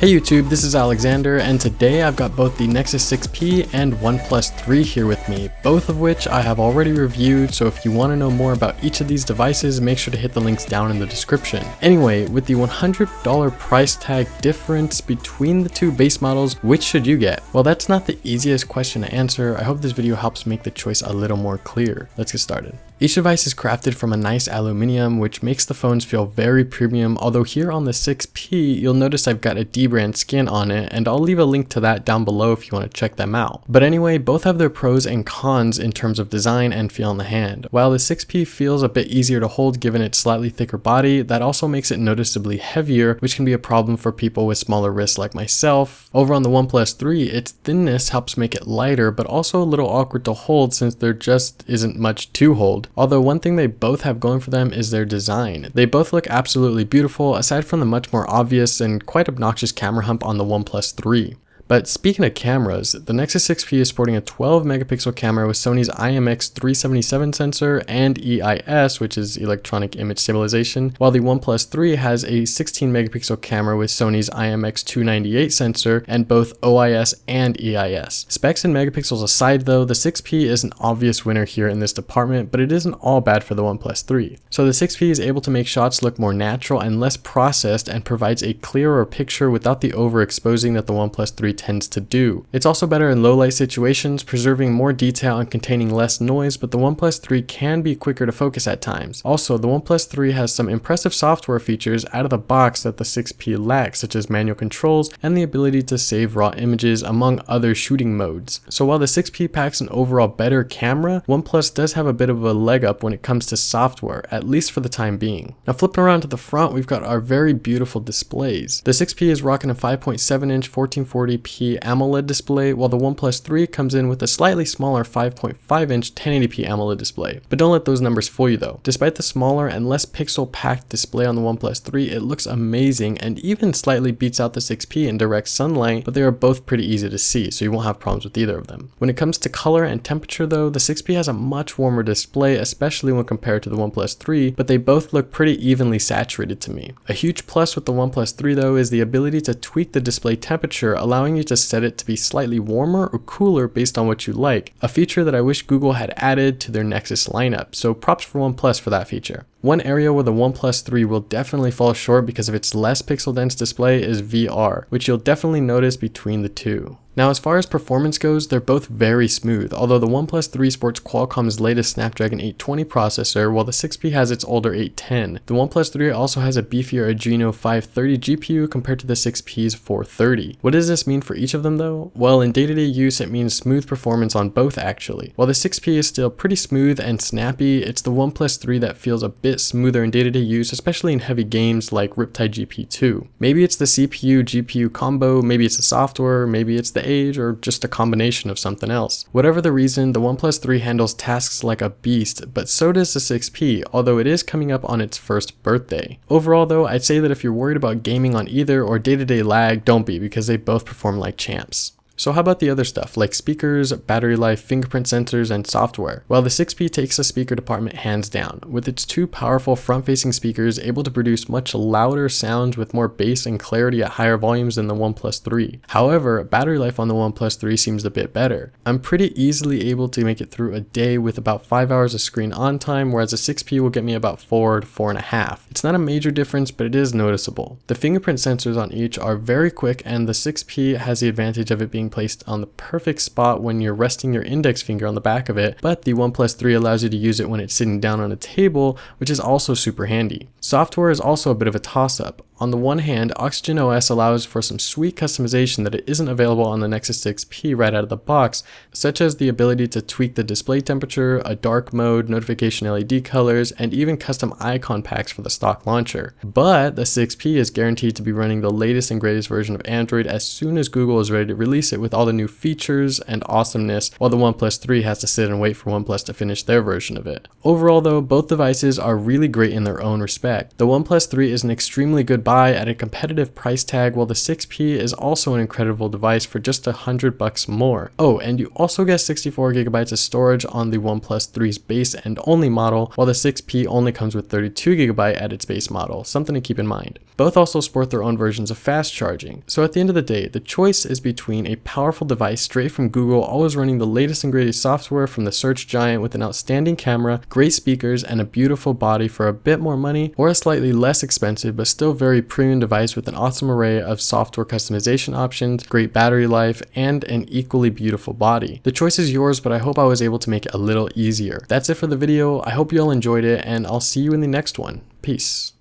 Hey YouTube, this is Alexander, and today I've got both the Nexus 6P and OnePlus 3 here with me, both of which I have already reviewed, so if you want to know more about each of these devices, make sure to hit the links down in the description. Anyway, with the $100 price tag difference between the two base models, which should you get? Well, that's not the easiest question to answer. I hope this video helps make the choice a little more clear. Let's get started. Each device is crafted from a nice aluminum, which makes the phones feel very premium, although here on the 6P, you'll notice I've got a D-brand skin on it, and I'll leave a link to that down below if you want to check them out. But anyway, both have their pros and cons in terms of design and feel in the hand. While the 6P feels a bit easier to hold given its slightly thicker body, that also makes it noticeably heavier, which can be a problem for people with smaller wrists like myself. Over on the OnePlus 3, its thinness helps make it lighter, but also a little awkward to hold since there just isn't much to hold. Although one thing they both have going for them is their design. They both look absolutely beautiful aside from the much more obvious and quite obnoxious camera hump on the OnePlus 3. But speaking of cameras, the Nexus 6P is sporting a 12 megapixel camera with Sony's IMX377 sensor and EIS, which is electronic image stabilization, while the OnePlus 3 has a 16 megapixel camera with Sony's IMX298 sensor and both OIS and EIS. Specs and megapixels aside though, the 6P is an obvious winner here in this department, but it isn't all bad for the OnePlus 3. So the 6P is able to make shots look more natural and less processed and provides a clearer picture without the overexposing that the OnePlus 3 tends to do. It's also better in low light situations, preserving more detail and containing less noise, but the OnePlus 3 can be quicker to focus at times. Also, the OnePlus 3 has some impressive software features out of the box that the 6P lacks, such as manual controls and the ability to save raw images among other shooting modes. So while the 6P packs an overall better camera, OnePlus does have a bit of a leg up when it comes to software, at least for the time being. Now flipping around to the front, we've got our very beautiful displays. The 6P is rocking a 5.7-inch 1440p AMOLED display, while the OnePlus 3 comes in with a slightly smaller 5.5-inch 1080p AMOLED display. But don't let those numbers fool you though. Despite the smaller and less pixel-packed display on the OnePlus 3, it looks amazing and even slightly beats out the 6P in direct sunlight, but they are both pretty easy to see, so you won't have problems with either of them. When it comes to color and temperature though, the 6P has a much warmer display, especially when compared to the OnePlus 3, but they both look pretty evenly saturated to me. A huge plus with the OnePlus 3 though is the ability to tweak the display temperature, allowing you to set it to be slightly warmer or cooler based on what you like, a feature that I wish Google had added to their Nexus lineup, so props for OnePlus for that feature. One area where the OnePlus 3 will definitely fall short because of its less pixel dense display is VR, which you'll definitely notice between the two. Now as far as performance goes, they're both very smooth, although the OnePlus 3 sports Qualcomm's latest Snapdragon 820 processor, while the 6P has its older 810. The OnePlus 3 also has a beefier Adreno 530 GPU compared to the 6P's 430. What does this mean for each of them though? Well, in day-to-day use it means smooth performance on both actually. While the 6P is still pretty smooth and snappy, it's the OnePlus 3 that feels a bit smoother in day-to-day use, especially in heavy games like Riptide GP2. Maybe it's the CPU-GPU combo, maybe it's the software, maybe it's the age, or just a combination of something else. Whatever the reason, the OnePlus 3 handles tasks like a beast, but so does the 6P, although it is coming up on its first birthday. Overall though, I'd say that if you're worried about gaming on either or day-to-day lag, don't be, because they both perform like champs. So how about the other stuff, like speakers, battery life, fingerprint sensors, and software? Well, the 6P takes the speaker department hands down, with its two powerful front-facing speakers able to produce much louder sounds with more bass and clarity at higher volumes than the OnePlus 3. However, battery life on the OnePlus 3 seems a bit better. I'm pretty easily able to make it through a day with about 5 hours of screen on time, whereas the 6P will get me about 4 to 4.5. It's not a major difference, but it is noticeable. The fingerprint sensors on each are very quick, and the 6P has the advantage of it being placed on the perfect spot when you're resting your index finger on the back of it, but the OnePlus 3 allows you to use it when it's sitting down on a table, which is also super handy. Software is also a bit of a toss-up. On the one hand, Oxygen OS allows for some sweet customization that isn't available on the Nexus 6P right out of the box, such as the ability to tweak the display temperature, a dark mode, notification LED colors, and even custom icon packs for the stock launcher. But the 6P is guaranteed to be running the latest and greatest version of Android as soon as Google is ready to release it, it with all the new features and awesomeness, while the OnePlus 3 has to sit and wait for OnePlus to finish their version of it. Overall though, both devices are really great in their own respect. The OnePlus 3 is an extremely good buy at a competitive price tag, while the 6P is also an incredible device for just $100 more. Oh, and you also get 64GB of storage on the OnePlus 3's base and only model, while the 6P only comes with 32GB at its base model, something to keep in mind. Both also sport their own versions of fast charging. So at the end of the day, the choice is between a powerful device straight from Google, always running the latest and greatest software from the search giant with an outstanding camera, great speakers, and a beautiful body for a bit more money, or a slightly less expensive but still very premium device with an awesome array of software customization options, great battery life, and an equally beautiful body. The choice is yours, but I hope I was able to make it a little easier. That's it for the video. I hope you all enjoyed it, and I'll see you in the next one. Peace.